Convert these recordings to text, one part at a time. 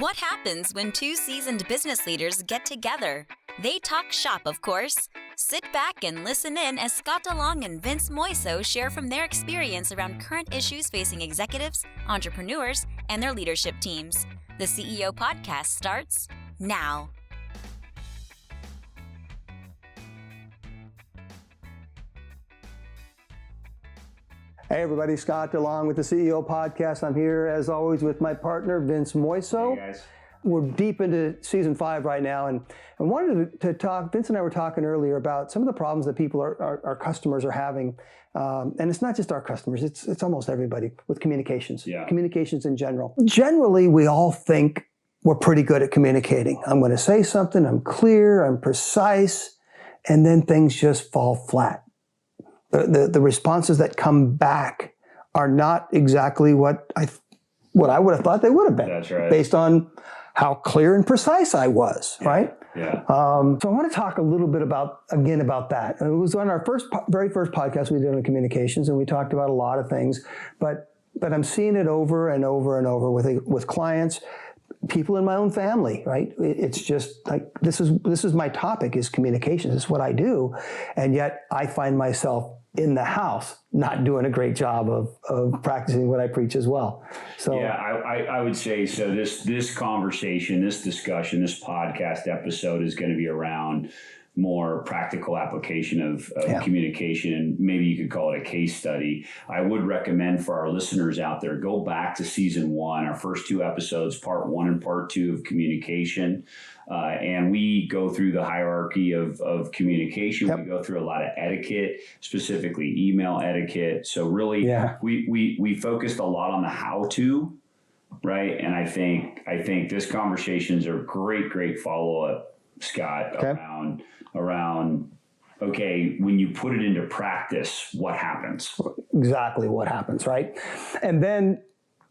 What happens when two seasoned business leaders get together? They talk shop, of course. Sit back and listen in as Scott DeLong and Vince Moiso share from their experience around current issues facing executives, entrepreneurs, and their leadership teams. The CEO Podcast starts now. Hey everybody, Scott DeLong with the CEO Podcast. I'm here as always with my partner, Vince Moiso. Hey guys. We're deep into season 5 right now, and I wanted to talk, Vince and I were talking earlier about some of the problems that people, our customers are having. And it's not just our customers, it's almost everybody with communications, communications in general. Generally, we all think we're pretty good at communicating. I'm going to say something, I'm clear, I'm precise, and then things just fall flat. The responses that come back are not exactly what I would have thought they would have been. That's right. Based on how clear and precise I was, right? Yeah. So I want to talk a little bit about that. It was on our very first podcast we did on communications, and we talked about a lot of things, but I'm seeing it over and over and over with clients, people in my own family, right? It's just like, this is my topic, is communications. It's what I do. And yet I find myself in the house not doing a great job of practicing what I preach as well. So yeah, I would say so. This conversation, this discussion, this podcast episode is going to be around more practical application of communication, and maybe you could call it a case study. I would recommend for our listeners out there, go back to season 1, our first 2 episodes, part 1 and part 2 of communication. And we go through the hierarchy of communication. Yep. We go through a lot of etiquette, specifically email etiquette. So really, we focused a lot on the how-to, right? And I think this conversations are great follow-up, Scott, around, okay, when you put it into practice, what happens? Exactly what happens, right? And then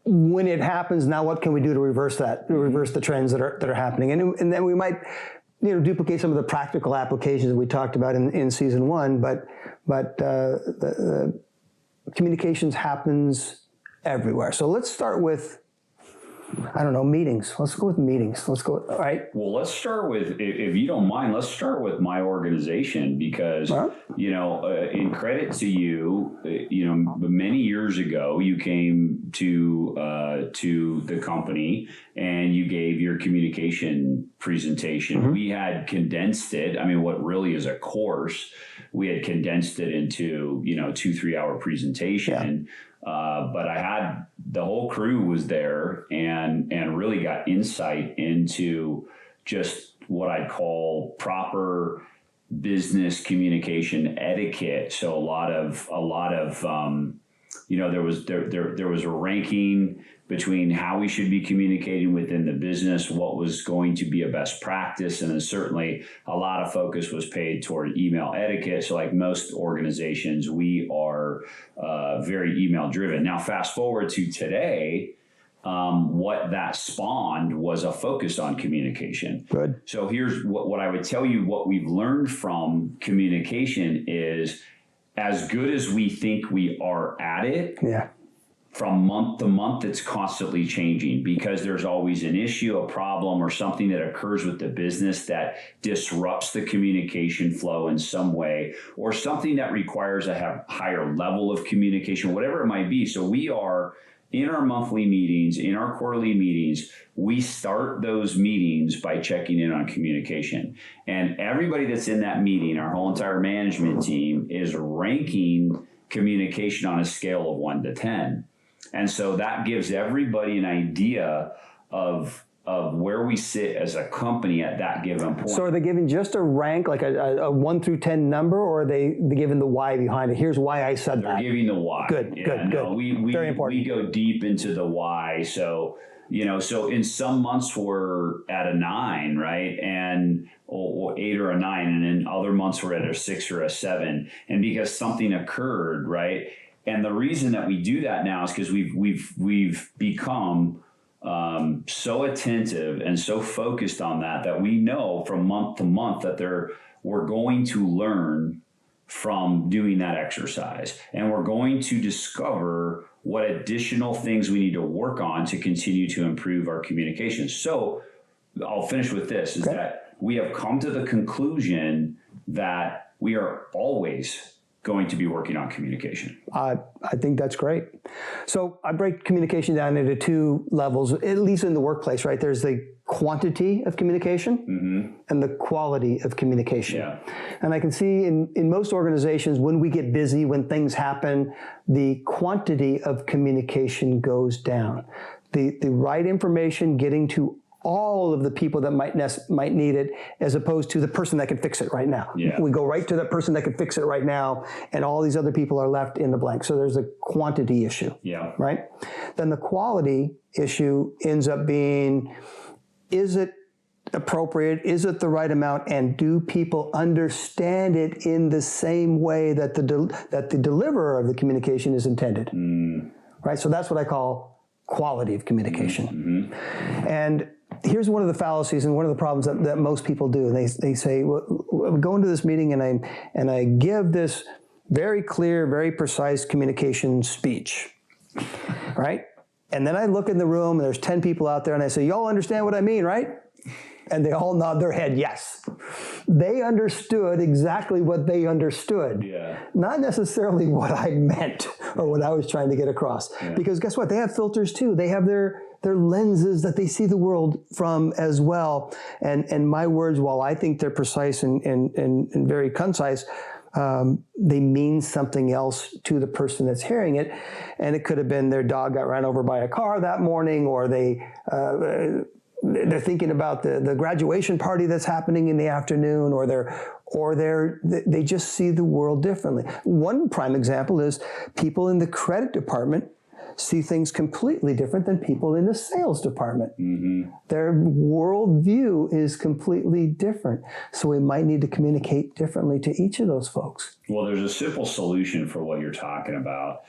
when it happens, now what can we do to reverse that, reverse the trends that are happening? And then we might, duplicate some of the practical applications that we talked about in season 1, but the communications happens everywhere. So let's start with, meetings. Let's go with meetings. All right. Well, let's start with, if you don't mind, let's start with my organization, because, in credit to you, many years ago, you came to the company and you gave your communication presentation. Mm-hmm. We had condensed it. I mean, what really is a course, we had condensed it into, 2-3 hour presentation. Yeah. But I had the whole crew was there and really got insight into just what I'd call proper business communication etiquette. So a lot of there was a ranking between how we should be communicating within the business, what was going to be a best practice, and then certainly a lot of focus was paid toward email etiquette. So like most organizations, we are very email driven. Now, fast forward to today, what that spawned was a focus on communication. Good. So here's what I would tell you, what we've learned from communication is, as good as we think we are at it, from month to month, it's constantly changing, because there's always an issue, a problem, or something that occurs with the business that disrupts the communication flow in some way, or something that requires a higher level of communication, whatever it might be. So we are in our monthly meetings, in our quarterly meetings, we start those meetings by checking in on communication. And everybody that's in that meeting, our whole entire management team, is ranking communication on a scale of 1 to 10. And so that gives everybody an idea of where we sit as a company at that given point. So are they giving just a rank, like a 1 through 10 number, or are they giving the why behind it? Here's why I said that. They're giving the why. Good. Very important. We go deep into the why. So, so in some months we're at a 9, right? Or 8 or a 9. And in other months we're at a 6 or a 7. And because something occurred, right? And the reason that we do that now is because we've become so attentive and so focused on that we know from month to month that we're going to learn from doing that exercise. And we're going to discover what additional things we need to work on to continue to improve our communication. So I'll finish with this, is that we have come to the conclusion that we are always going to be working on communication. I think that's great. So I break communication down into two levels, at least in the workplace, right? There's the quantity of communication and the quality of communication. Yeah. And I can see in most organizations, when we get busy, when things happen, the quantity of communication goes down. The right information getting to all of the people that might need it, as opposed to the person that can fix it right now. Yeah. We go right to the person that can fix it right now, and all these other people are left in the blank. So there's a quantity issue, right? Then the quality issue ends up being, is it appropriate? Is it the right amount? And do people understand it in the same way that the deliverer of the communication is intended? Right? So that's what I call quality of communication. And here's one of the fallacies and one of the problems that most people do. They say, well, we go into this meeting and I give this very clear, very precise communication speech, right? And then I look in the room and there's 10 people out there and I say, y'all understand what I mean, right? And they all nod their head, yes. They understood exactly what they understood. Not necessarily what I meant or what I was trying to get across. Because guess what? They have filters too. They have their lenses that they see the world from as well. And my words, while I think they're precise and very concise, they mean something else to the person that's hearing it. And it could have been their dog got run over by a car that morning, or they're thinking about the graduation party that's happening in the afternoon, or they just see the world differently. One prime example is people in the credit department see things completely different than people in the sales department. Their worldview is completely different. So we might need to communicate differently to each of those folks. Well, there's a simple solution for what you're talking about.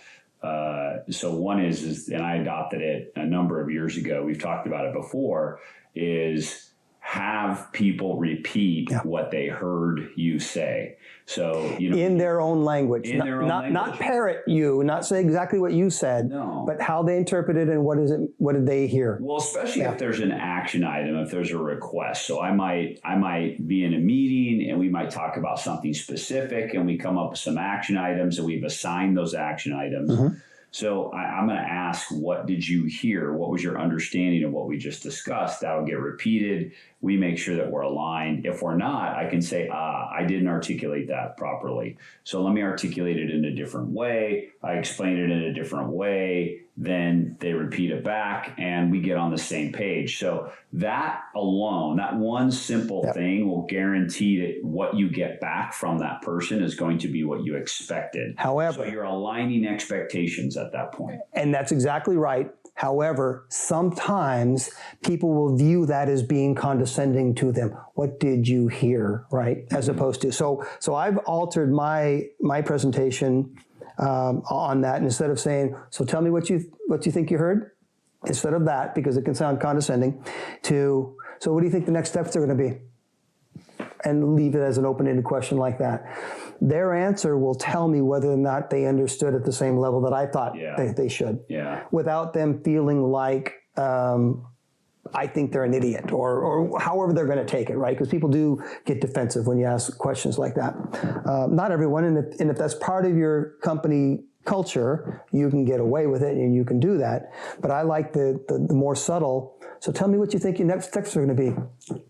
So one is, and I adopted it a number of years ago, we've talked about it before, is have people repeat what they heard you say. So, in their own language, not parrot you, not say exactly what you said, but how they interpret it and what did they hear? Well, especially if there's an action item, if there's a request. So I might be in a meeting and we might talk about something specific and we come up with some action items and we've assigned those action items. So I'm going to ask, what did you hear? What was your understanding of what we just discussed? That will get repeated. We make sure that we're aligned. If we're not, I can say, I didn't articulate that properly. So let me articulate it in a different way. I explain it in a different way. Then they repeat it back and we get on the same page. So that alone, that one simple thing will guarantee that what you get back from that person is going to be what you expected. However, so you're aligning expectations at that point. And that's exactly right. However, sometimes people will view that as being condescending to them. What did you hear, right? As opposed to, so I've altered my presentation on that, and instead of saying, so tell me what you think you heard, instead of that, because it can sound condescending, to, so what do you think the next steps are going to be? And leave it as an open-ended question like that. Their answer will tell me whether or not they understood at the same level that I thought they should, without them feeling like I think they're an idiot, or however they're going to take it, right? Because people do get defensive when you ask questions like that. Not everyone, and if that's part of your company culture, you can get away with it and you can do that. But I like the more subtle, so tell me what you think your next steps are going to be.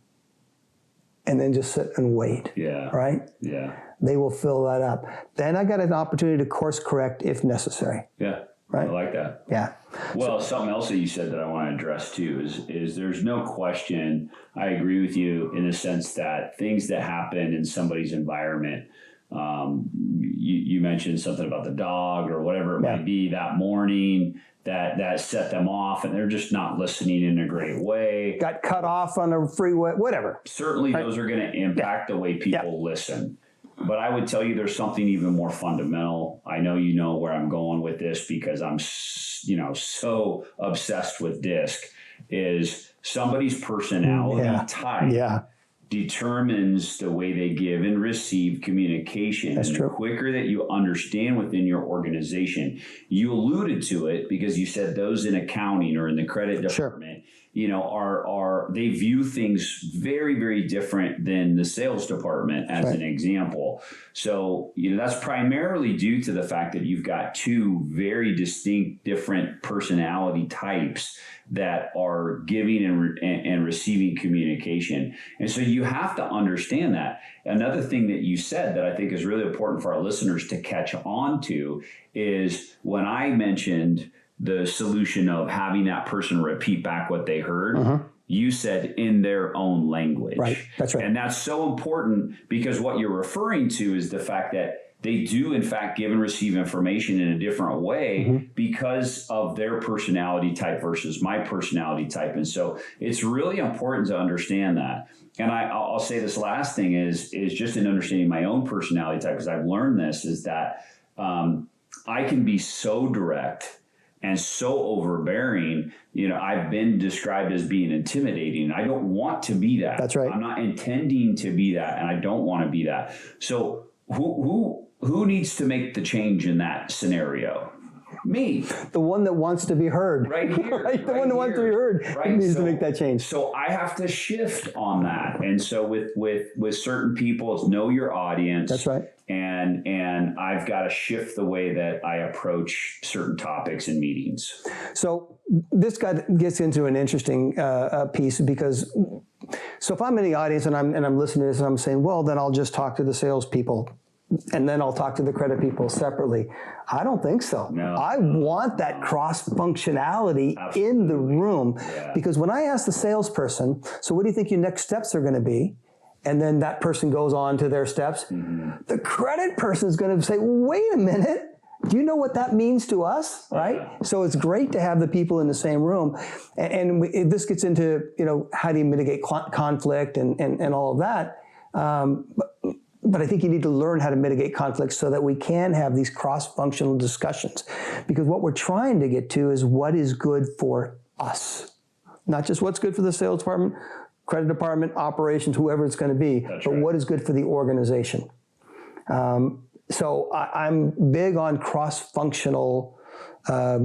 And then just sit and wait, right? They will fill that up. Then I got an opportunity to course correct if necessary. Right? I like that. Well, something else that you said that I want to address too is there's no question, I agree with you in the sense that things that happen in somebody's environment, you mentioned something about the dog or whatever it might be that morning, that set them off and they're just not listening in a great way. Got cut off on a freeway, whatever. Certainly those are going to impact the way people listen. But I would tell you there's something even more fundamental. I know you know where I'm going with this because I'm so obsessed with DISC, is somebody's personality type determines the way they give and receive communication. That's true. The quicker that you understand within your organization, you alluded to it because you said those in accounting or in the credit department, you know, they view things very, very different than the sales department, as an example. So, you know, that's primarily due to the fact that you've got two very distinct, different personality types that are giving and receiving communication. And so you have to understand that. Another thing that you said that I think is really important for our listeners to catch on to is when I mentioned the solution of having that person repeat back what they heard, you said in their own language. Right, that's right. And that's so important because what you're referring to is the fact that they do, in fact, give and receive information in a different way because of their personality type versus my personality type. And so it's really important to understand that. And I'll say this last thing is just in understanding my own personality type, because I've learned this, is that I can be so direct and so overbearing. You know, I've been described as being intimidating. I don't want to be that. That's right. I'm not intending to be that, and I don't want to be that. So who needs to make the change in that scenario? Me. The one that wants to be heard. Right here. Right? The one that wants to be heard needs to make that change. So I have to shift on that. And so with certain people, it's know your audience. That's right. And I've got to shift the way that I approach certain topics in meetings. So this gets into an interesting piece because, so if I'm in the audience and I'm listening to this and I'm saying, well, then I'll just talk to the salespeople and then I'll talk to the credit people separately. I don't think so. No. I want that cross-functionality in the room because when I ask the salesperson, so what do you think your next steps are going to be? And then that person goes on to their steps. The credit person is going to say, wait a minute. Do you know what that means to us, right? So it's great to have the people in the same room. And this gets into, you know, how do you mitigate conflict and all of that. But I think you need to learn how to mitigate conflict so that we can have these cross-functional discussions. Because what we're trying to get to is what is good for us. Not just what's good for the sales department, credit department, operations, whoever it's going to be, but what is good for the organization. So I'm big on cross-functional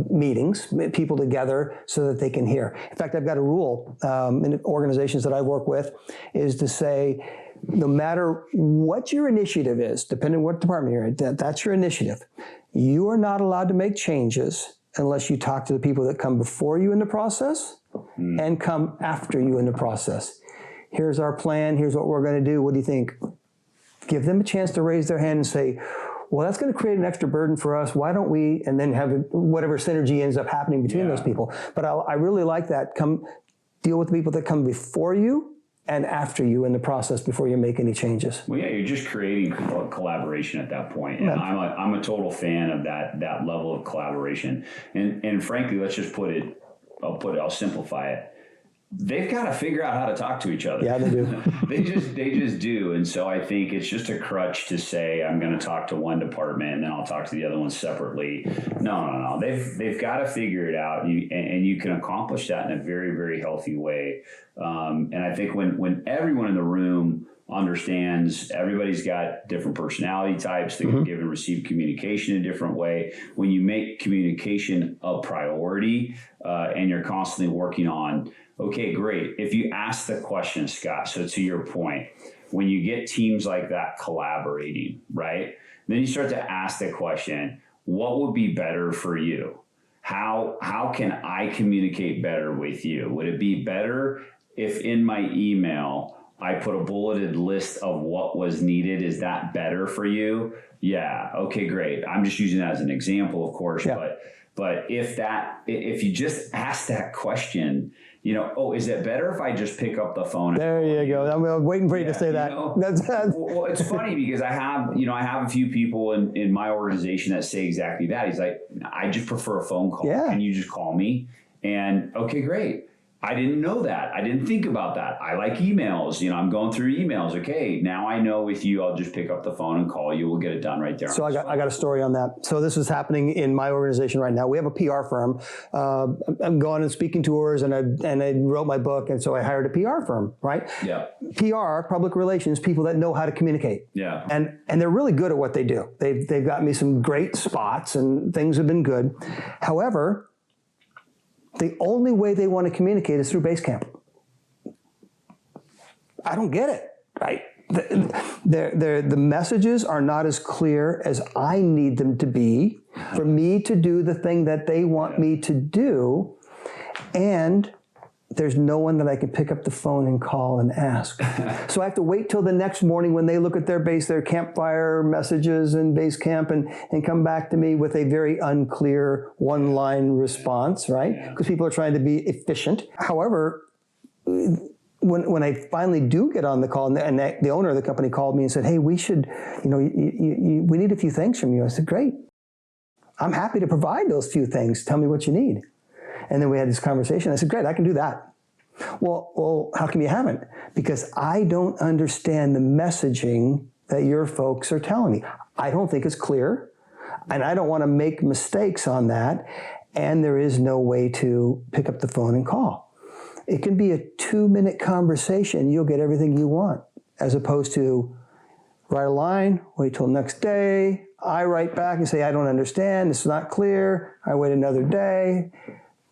meetings, people together so that they can hear. In fact, I've got a rule in organizations that I work with is to say, no matter what your initiative is, depending on what department you're in, that's your initiative. You are not allowed to make changes unless you talk to the people that come before you in the process and come after you in the process. Here's our plan. Here's what we're going to do. What do you think? Give them a chance to raise their hand and say, well, that's going to create an extra burden for us. Why don't we? And then have whatever synergy ends up happening between those people. But I really like that. Come deal with the people that come before you and after you in the process before you make any changes. Well, yeah, you're just creating collaboration at that point. And I'm a total fan of that level of collaboration. And frankly, let's just I'll simplify it. They've got to figure out how to talk to each other. Yeah, they do. they just do. And so I think it's just a crutch to say, I'm going to talk to one department and then I'll talk to the other one separately. No. They've got to figure it out. And you can accomplish that in a very, very healthy way. And I think when everyone in the room understands everybody's got different personality types, they can give and receive communication in a different way. When you make communication a priority and you're constantly working on, okay, great. If you ask the question, Scott, so to your point, when you get teams like that collaborating, right? Then you start to ask the question, what would be better for you? How can I communicate better with you? Would it be better if in my email I put a bulleted list of what was needed? Is that better for you? Yeah. Okay, great. I'm just using that as an example, of course, but if you just ask that question, you know, is it better if I just pick up the phone? There you go. I'm waiting for you to say that. Well, it's funny because I have a few people in my organization that say exactly that. He's like, I just prefer a phone call. Yeah. Can you just call me? And okay, great. I didn't know that. I didn't think about that. I like emails. You know, I'm going through emails. Okay, now I know with you, I'll just pick up the phone and call you. We'll get it done right there. So I got a story on that. So this is happening in my organization right now. We have a PR firm. I'm going and speaking tours, and I wrote my book, and so I hired a PR firm, right? Yeah. PR, public relations, people that know how to communicate. Yeah. And they're really good at what they do. They've got me some great spots, and things have been good. However, the only way they want to communicate is through Basecamp. I don't get it, right? The messages are not as clear as I need them to be for me to do the thing that they want me to do. And there's no one that I can pick up the phone and call and ask. So I have to wait till the next morning when they look at their campfire messages in Basecamp and come back to me with a very unclear one-line response, right? Because people are trying to be efficient. However, when I finally do get on the call, and the owner of the company called me and said, hey, we should, we need a few things from you. I said, great. I'm happy to provide those few things. Tell me what you need. And then we had this conversation. I said, great, I can do that. Well, how come you haven't? Because I don't understand the messaging that your folks are telling me. I don't think it's clear, and I don't want to make mistakes on that, and there is no way to pick up the phone and call. It can be a 2-minute conversation. You'll get everything you want, as opposed to write a line, wait till next day. I write back and say, I don't understand. It's not clear. I wait another day.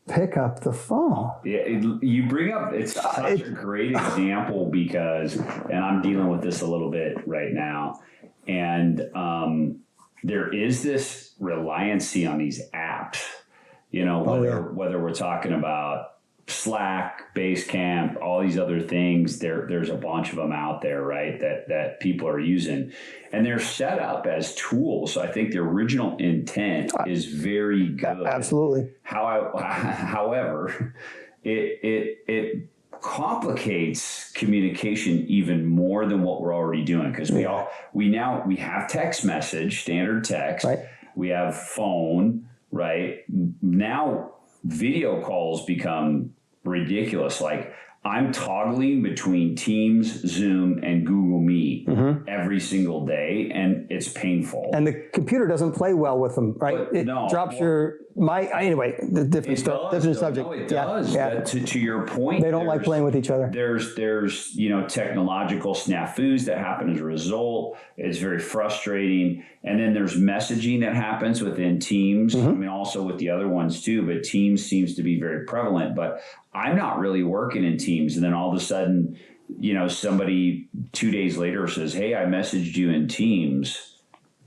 Pick up the phone. Yeah, you bring up, it's such a great example because, and I'm dealing with this a little bit right now, and there is this reliancy on these apps, whether we're talking about Slack, Basecamp, all these other things, there's a bunch of them out there, right, that people are using. And they're set up as tools. So I think the original intent is very good. Absolutely. However, it complicates communication even more than what we're already doing, because we have text message, standard text, right. We have phone, right? Now video calls become ridiculous. Like, I'm toggling between Teams, Zoom, and Google Meet every single day, and it's painful. And the computer doesn't play well with them, right? Drops anyway, the different subject. No, it does. Yeah. To your point, they don't like playing with each other. There's technological snafus that happen as a result. It's very frustrating. And then there's messaging that happens within Teams. I mean, also with the other ones too, but Teams seems to be very prevalent. But I'm not really working in Teams. And then all of a sudden, somebody 2 days later says, hey, I messaged you in Teams.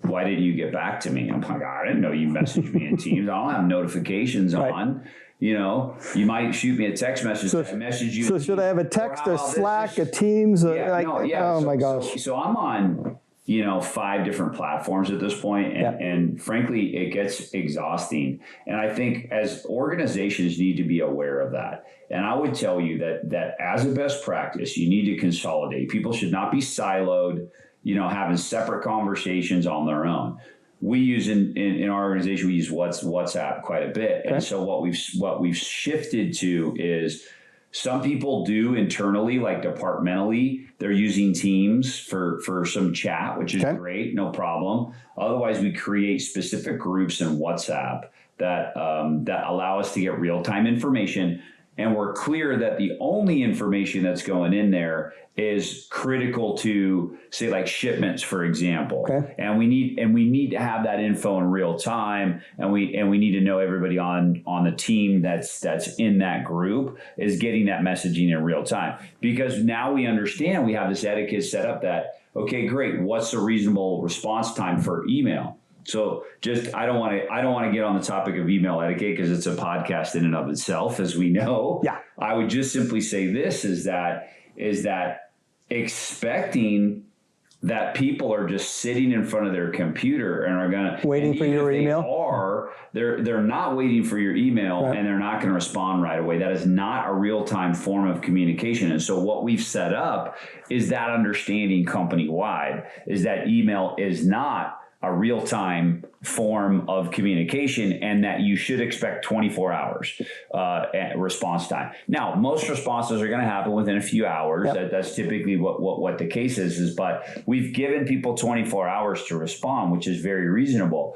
Why didn't you get back to me? I'm like, I didn't know you messaged me in Teams. I don't have notifications on. You might shoot me a text message. I messaged you. So should I have a text, a Slack, a Teams? My gosh. So I'm on 5 different platforms at this point, and frankly, it gets exhausting. And I think as organizations need to be aware of that. And I would tell you that as a best practice, you need to consolidate. People should not be siloed, having separate conversations on their own. We use in our organization, we use WhatsApp quite a bit. Okay. And so what we've shifted to is, some people do internally, like departmentally, they're using Teams for some chat, which is great, no problem. Otherwise, we create specific groups in WhatsApp that allow us to get real-time information. And we're clear that the only information that's going in there is critical to, say, like shipments, for example. Okay. And we need to have that info in real time, and we need to know everybody on the team that's in that group is getting that messaging in real time. Because now we understand, we have this etiquette set up that, okay, great, what's the reasonable response time for email? So I don't want to get on the topic of email etiquette because it's a podcast in and of itself, as we know. Yeah. I would just simply say this is that expecting that people are just sitting in front of their computer and are going to waiting for your email. They're not waiting for your email, right, and they're not going to respond right away. That is not a real-time form of communication. And so what we've set up is that understanding company-wide is that email is not a real-time form of communication, and that you should expect 24 hours response time. Now, most responses are going to happen within a few hours. Yep. That's typically what the case is, but we've given people 24 hours to respond, which is very reasonable.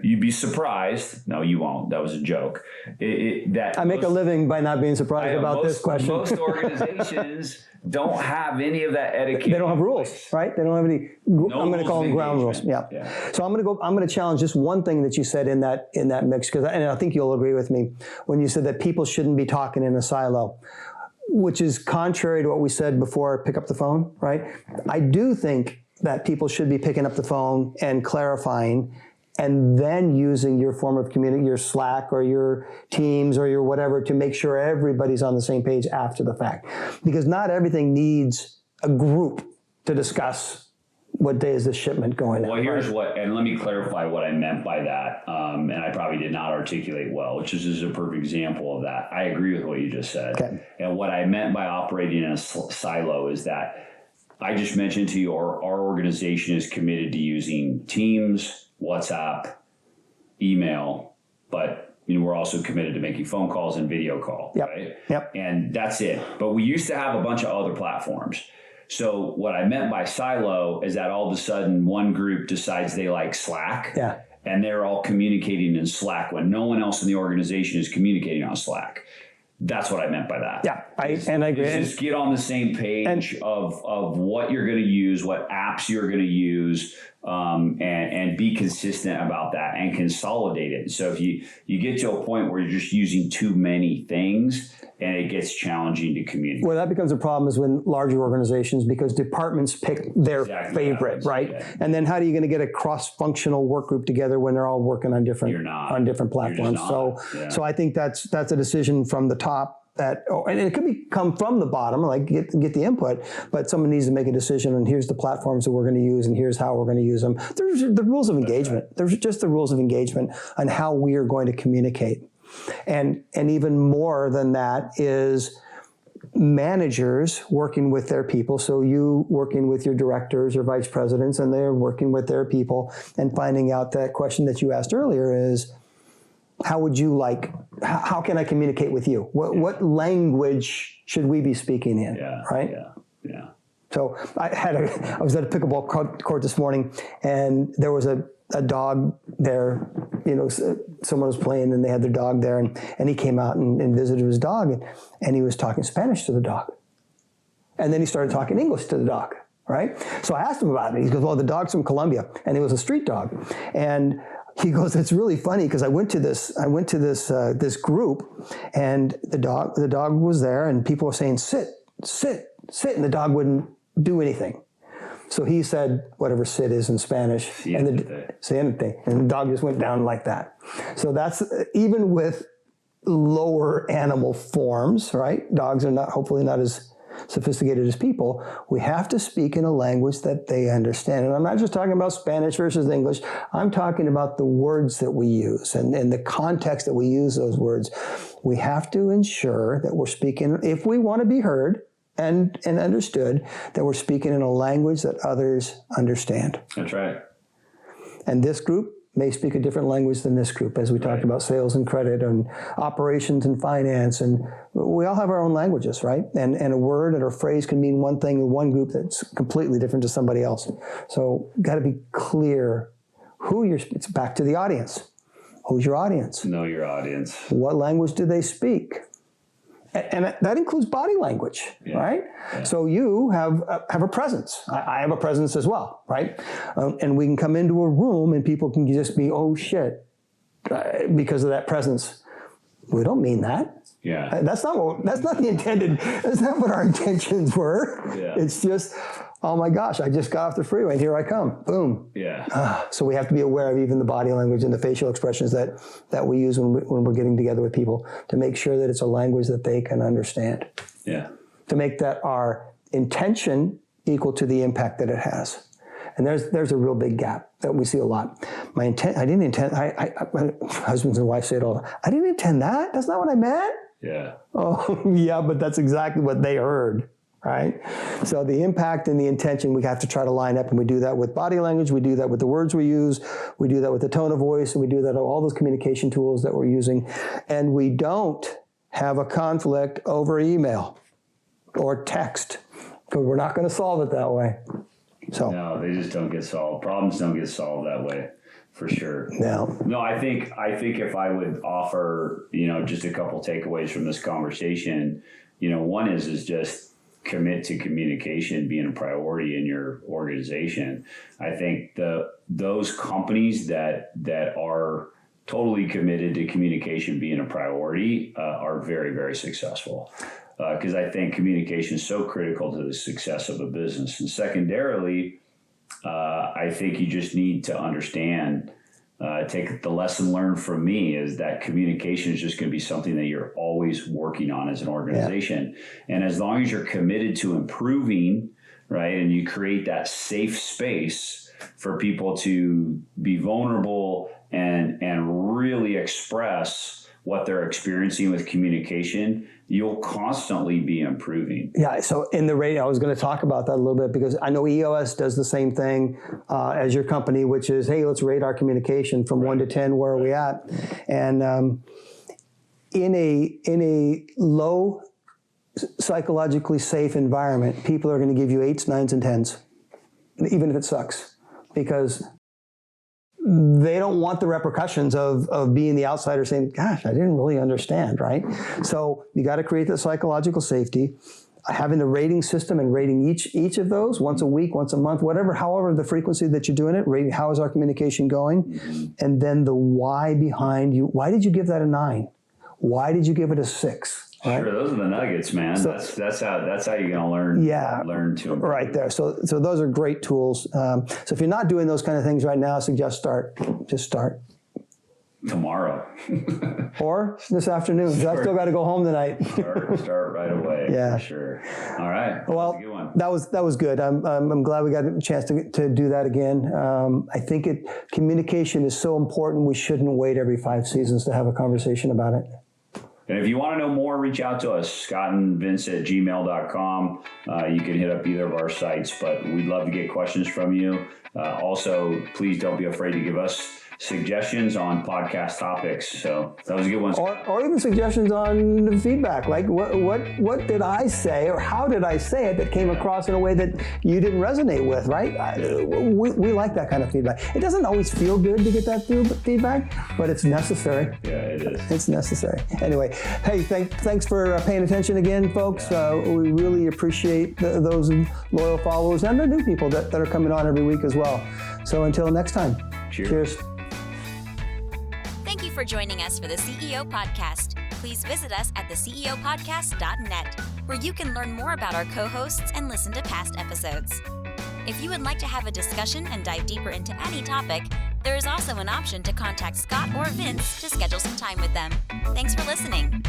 You'd be surprised. No, you won't. That was a joke. I make a living by not being surprised about this question. Most organizations don't have any of that etiquette. They don't have rules, right? They don't have any. I'm going to call them ground rules. Yeah. So I'm going to challenge just one thing that you said in that mix, and I think you'll agree with me when you said that people shouldn't be talking in a silo, which is contrary to what we said before. Pick up the phone, right? I do think that people should be picking up the phone and clarifying, and then using your form of community, your Slack or your Teams or your whatever, to make sure everybody's on the same page after the fact. Because not everything needs a group to discuss what day is the shipment going out. Well, here's what, and let me clarify what I meant by that. And I probably did not articulate well, which is a perfect example of that. I agree with what you just said. Okay. And what I meant by operating in a silo is that I just mentioned to you, our organization is committed to using Teams, WhatsApp, email, but we're also committed to making phone calls and video call, right? Yep. And that's it. But we used to have a bunch of other platforms. So what I meant by silo is that all of a sudden one group decides they like Slack, and they're all communicating in Slack when no one else in the organization is communicating on Slack. That's what I meant by that. Yeah, I agree. Just get on the same page of what you're going to use, what apps you're going to use, and be consistent about that and consolidate it. So if you get to a point where you're just using too many things, and it gets challenging to communicate. Well, that becomes a problem is when larger organizations, because departments pick their favorite, right? Yeah. And then how are you going to get a cross-functional work group together when they're all working on different platforms? So I think that's a decision from the top and it could come from the bottom, like get the input, but someone needs to make a decision, and here's the platforms that we're going to use, and here's how we're going to use them. There's the rules of engagement. Right. There's just the rules of engagement on how we are going to communicate. And even more than that is managers working with their people. So you working with your directors or vice presidents, and they're working with their people, and finding out that question that you asked earlier is, how can I communicate with you? What language should we be speaking in? Right? Yeah. So I was at a pickleball court this morning, and there was a dog there. Someone was playing, and they had their dog there, and he came out and visited his dog, and he was talking Spanish to the dog. And then he started talking English to the dog, right? So I asked him about it. He goes, well, the dog's from Colombia, and it was a street dog. And he goes, it's really funny because I went to this group, and the dog was there, and people were saying, sit, and the dog wouldn't do anything. So he said whatever sit is in Spanish, siéntate, and the dog just went down like that. So that's even with lower animal forms, right? Dogs are hopefully not as sophisticated as people. We have to speak in a language that they understand. And I'm not just talking about Spanish versus English. I'm talking about the words that we use and the context that we use those words. We have to ensure that we're speaking, if we want to be heard and understood, that we're speaking in a language that others understand. That's right. And this group may speak a different language than this group, as we talked about sales and credit and operations and finance. And we all have our own languages, right? And a word or a phrase can mean one thing in one group that's completely different to somebody else. So got to be clear it's back to the audience. Who's your audience? Know your audience. What language do they speak? And that includes body language, right? Yeah. So you have a presence. I have a presence as well, right? And we can come into a room and people can just be, oh shit, because of that presence. We don't mean that. Yeah. That's not what our intentions were. Yeah. It's just, oh my gosh, I just got off the freeway and here I come. Boom. Yeah. So we have to be aware of even the body language and the facial expressions that we use when we're getting together with people, to make sure that it's a language that they can understand. Yeah. To make that our intention equal to the impact that it has. And there's a real big gap that we see a lot. My husbands and wives say it all the time. I didn't intend that. That's not what I meant. Yeah. Oh, yeah, but that's exactly what they heard. right? So the impact and the intention, we have to try to line up, and we do that with body language, we do that with the words we use, we do that with the tone of voice, and we do that with all those communication tools that we're using. And we don't have a conflict over email or text, because we're not going to solve it that way. So no, they just don't get solved. Problems don't get solved that way. For sure. No, I think if I would offer, just a couple takeaways from this conversation, one is just commit to communication being a priority in your organization. I think those companies that are totally committed to communication being a priority are very, very successful. Because I think communication is so critical to the success of a business. And secondarily, I think you just need to understand, take the lesson learned from me is that communication is just going to be something that you're always working on as an organization. Yeah. And as long as you're committed to improving, right, and you create that safe space for people to be vulnerable and really express what they're experiencing with communication, you'll constantly be improving. Yeah, so in the rating, I was going to talk about that a little bit, because I know EOS does the same thing as your company, which is, hey, let's rate our communication from 1 to 10, where are we at? And in a low psychologically safe environment, people are going to give you 8s, 9s, and 10s, even if it sucks, because they don't want the repercussions of being the outsider saying, gosh, I didn't really understand, right? So you got to create that psychological safety. Having the rating system and rating each of those once a week, once a month, however the frequency that you're doing it, rating how is our communication going, and then the why behind you. Why did you give that a 9? Why did you give it a 6? Right? Sure, those are the nuggets, man. So, that's how you're gonna learn. Yeah, learn to improve. Right there. So those are great tools. So if you're not doing those kind of things right now, I suggest just start tomorrow or this afternoon. I still got to go home tonight. start right away. Yeah, for sure. All right. Well, good one. that was good. I'm glad we got a chance to do that again. I think communication is so important. We shouldn't wait every 5 seasons to have a conversation about it. And if you want to know more, reach out to us, scottandvince@gmail.com. You can hit up either of our sites, but we'd love to get questions from you. Also, please don't be afraid to give us suggestions on podcast topics. So that was a good one. Or even suggestions on the feedback, like what did I say, or how did I say it that came across in a way that you didn't resonate with, right? We like that kind of feedback. It doesn't always feel good to get that feedback, but it's necessary. Yeah, it is. It's necessary. Anyway, hey, thanks for paying attention again, folks. We really appreciate those loyal followers and the new people that are coming on every week as well. So until next time, cheers. Thank you for joining us for the CEO Podcast. Please visit us at theceopodcast.net, where you can learn more about our co-hosts and listen to past episodes. If you would like to have a discussion and dive deeper into any topic, there is also an option to contact Scott or Vince to schedule some time with them. Thanks for listening.